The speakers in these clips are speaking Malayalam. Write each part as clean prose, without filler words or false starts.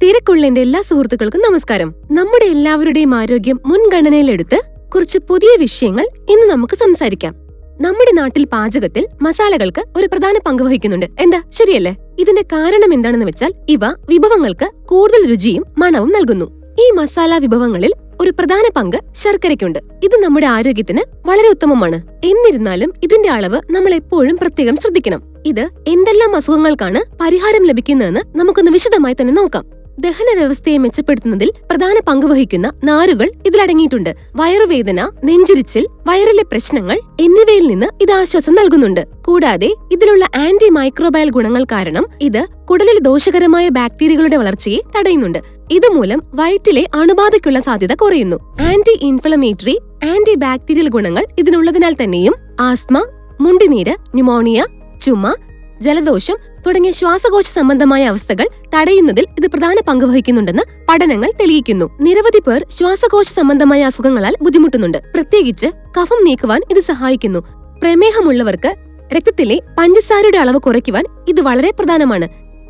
തിരക്കുള്ള എന്റെ എല്ലാ സുഹൃത്തുക്കൾക്കും നമസ്കാരം. നമ്മുടെ എല്ലാവരുടെയും ആരോഗ്യം മുൻഗണനയിലെടുത്ത് കുറച്ച് പുതിയ വിഷയങ്ങൾ ഇന്ന് നമുക്ക് സംസാരിക്കാം. നമ്മുടെ നാട്ടിൽ പാചകത്തിൽ മസാലകൾക്ക് ഒരു പ്രധാന പങ്ക് വഹിക്കുന്നുണ്ട്. എന്താ ശരിയല്ലേ? ഇതിന്റെ കാരണം എന്താണെന്ന് വെച്ചാൽ ഇവ വിഭവങ്ങൾക്ക് കൂടുതൽ രുചിയും മണവും നൽകുന്നു. ഈ മസാല വിഭവങ്ങളിൽ ഒരു പ്രധാന പങ്ക് ശർക്കരയ്ക്കുണ്ട്. ഇത് നമ്മുടെ ആരോഗ്യത്തിന് വളരെ ഉത്തമമാണ്. എന്നിരുന്നാലും ഇതിന്റെ അളവ് നമ്മൾ എപ്പോഴും പ്രത്യേകം ശ്രദ്ധിക്കണം. ഇത് എന്തെല്ലാം അസുഖങ്ങൾക്കാണ് പരിഹാരം ലഭിക്കുന്നതെന്ന് നമുക്കൊന്ന് വിശദമായി തന്നെ നോക്കാം. ദഹന വ്യവസ്ഥയെ മെച്ചപ്പെടുത്തുന്നതിൽ പ്രധാന പങ്ക് വഹിക്കുന്ന നാരുകൾ ഇതിലടങ്ങിയിട്ടുണ്ട്. വയറുവേദന, നെഞ്ചിരിച്ചിൽ, വയറിലെ പ്രശ്നങ്ങൾ എന്നിവയിൽ നിന്ന് ഇത് ആശ്വാസം നൽകുന്നുണ്ട്. കൂടാതെ ഇതിലുള്ള ആന്റി മൈക്രോബയൽ ഗുണങ്ങൾ കാരണം ഇത് കുടലിൽ ദോഷകരമായ ബാക്ടീരിയകളുടെ വളർച്ചയെ തടയുന്നുണ്ട്. ഇതുമൂലം വയറ്റിലെ അണുബാധയ്ക്കുള്ള സാധ്യത കുറയുന്നു. ആന്റി ഇൻഫ്ലമേറ്ററി, ആന്റി ബാക്ടീരിയൽ ഗുണങ്ങൾ ഇതിനുള്ളതിനാൽ തന്നെയും ആസ്മ, മുണ്ടിനീര്, ന്യൂമോണിയ, ചുമ, ജലദോഷം തുടങ്ങിയ ശ്വാസകോശ സംബന്ധമായ അവസ്ഥകൾ തടയുന്നതിൽ ഇത് പ്രധാന പങ്ക് വഹിക്കുന്നുണ്ടെന്ന് പഠനങ്ങൾ തെളിയിക്കുന്നു. നിരവധി പേർ ശ്വാസകോശ സംബന്ധമായ അസുഖങ്ങളാൽ ബുദ്ധിമുട്ടുന്നുണ്ട്. പ്രത്യേകിച്ച് കഫം നീക്കുവാൻ ഇത് സഹായിക്കുന്നു. പ്രമേഹമുള്ളവർക്ക് രക്തത്തിലെ പഞ്ചസാരയുടെ അളവ് കുറയ്ക്കുവാൻ ഇത് വളരെ പ്രധാനമാണ്.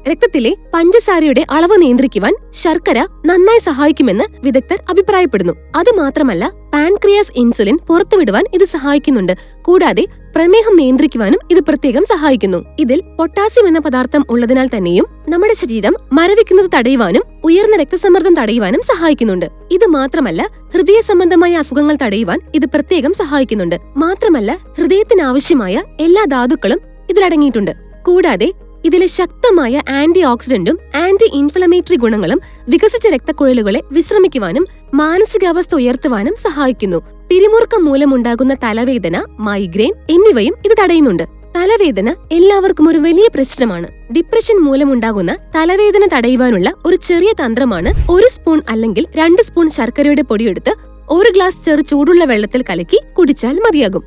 രക്തത്തിലെ പഞ്ചസാരയുടെ അളവ് നിയന്ത്രിക്കുവാൻ ശർക്കര നന്നായി സഹായിക്കുമെന്ന് വിദഗ്ധർ അഭിപ്രായപ്പെടുന്നു. അതുമാത്രമല്ല, പാൻക്രിയാസ് ഇൻസുലിൻ പുറത്തുവിടുവാൻ ഇത് സഹായിക്കുന്നുണ്ട്. കൂടാതെ പ്രമേഹം നിയന്ത്രിക്കുവാനും ഇത് പ്രത്യേകം സഹായിക്കുന്നു. ഇതിൽ പൊട്ടാസ്യം എന്ന പദാർത്ഥം ഉള്ളതിനാൽ തന്നെയും നമ്മുടെ ശരീരം മരവിക്കുന്നത് തടയുവാനും ഉയർന്ന രക്തസമ്മർദ്ദം തടയുവാനും സഹായിക്കുന്നുണ്ട്. ഇത് മാത്രമല്ല, ഹൃദയ സംബന്ധമായ അസുഖങ്ങൾ തടയുവാൻ ഇത് പ്രത്യേകം സഹായിക്കുന്നുണ്ട്. മാത്രമല്ല, ഹൃദയത്തിന് ആവശ്യമായ എല്ലാ ധാതുക്കളും ഇതിലടങ്ങിയിട്ടുണ്ട്. കൂടാതെ ഇതിലെ ശക്തമായ ആന്റി ഓക്സിഡന്റും ആന്റി ഇൻഫ്ലമേറ്ററി ഗുണങ്ങളും വികസിച്ച രക്തക്കുഴലുകളെ വിശ്രമിക്കുവാനും മാനസികാവസ്ഥ ഉയർത്തുവാനും സഹായിക്കുന്നു. പിരിമുറുക്കം മൂലമുണ്ടാകുന്ന തലവേദന, മൈഗ്രെയിൻ എന്നിവയും ഇത് തടയുന്നുണ്ട്. തലവേദന എല്ലാവർക്കും ഒരു വലിയ പ്രശ്നമാണ്. ഡിപ്രഷൻ മൂലമുണ്ടാകുന്ന തലവേദന തടയുവാനുള്ള ഒരു ചെറിയ തന്ത്രമാണ് 1 സ്പൂൺ അല്ലെങ്കിൽ 2 സ്പൂൺ ശർക്കരയുടെ പൊടിയെടുത്ത് 1 ഗ്ലാസ് ചെറു ചൂടുള്ള വെള്ളത്തിൽ കലക്കി കുടിച്ചാൽ മതിയാകും.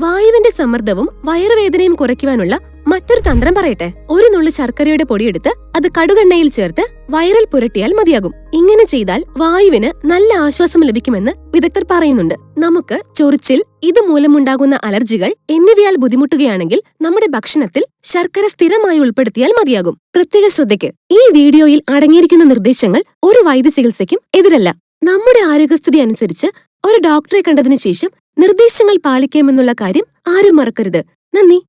വായുവിന്റെ സമ്മർദ്ദവും വയറുവേദനയും കുറയ്ക്കുവാനുള്ള മറ്റൊരു തന്ത്രം പറയട്ടെ. 1 നുള്ളു ശർക്കരയുടെ പൊടിയെടുത്ത് അത് കടുകെണ്ണയിൽ ചേർത്ത് വയറിൽ പുരട്ടിയാൽ മതിയാകും. ഇങ്ങനെ ചെയ്താൽ വായുവിന് നല്ല ആശ്വാസം ലഭിക്കുമെന്ന് വിദഗ്ധർ പറയുന്നുണ്ട്. നമുക്ക് ചൊറിച്ചിൽ, ഇതുമൂലമുണ്ടാകുന്ന അലർജികൾ എന്നിവയാൽ ബുദ്ധിമുട്ടുകയാണെങ്കിൽ നമ്മുടെ ഭക്ഷണത്തിൽ ശർക്കര സ്ഥിരമായി ഉൾപ്പെടുത്തിയാൽ മതിയാകും. പ്രത്യേക ശ്രദ്ധയ്ക്ക്, ഈ വീഡിയോയിൽ അടങ്ങിയിരിക്കുന്ന നിർദ്ദേശങ്ങൾ ഒരു വൈദ്യ ചികിത്സയ്ക്കും എതിരല്ല. നമ്മുടെ ആരോഗ്യസ്ഥിതി അനുസരിച്ച് ഒരു ഡോക്ടറെ കണ്ടതിനു ശേഷം നിർദ്ദേശങ്ങൾ പാലിക്കാമെന്നുള്ള കാര്യം ആരും മറക്കരുത്. നന്ദി.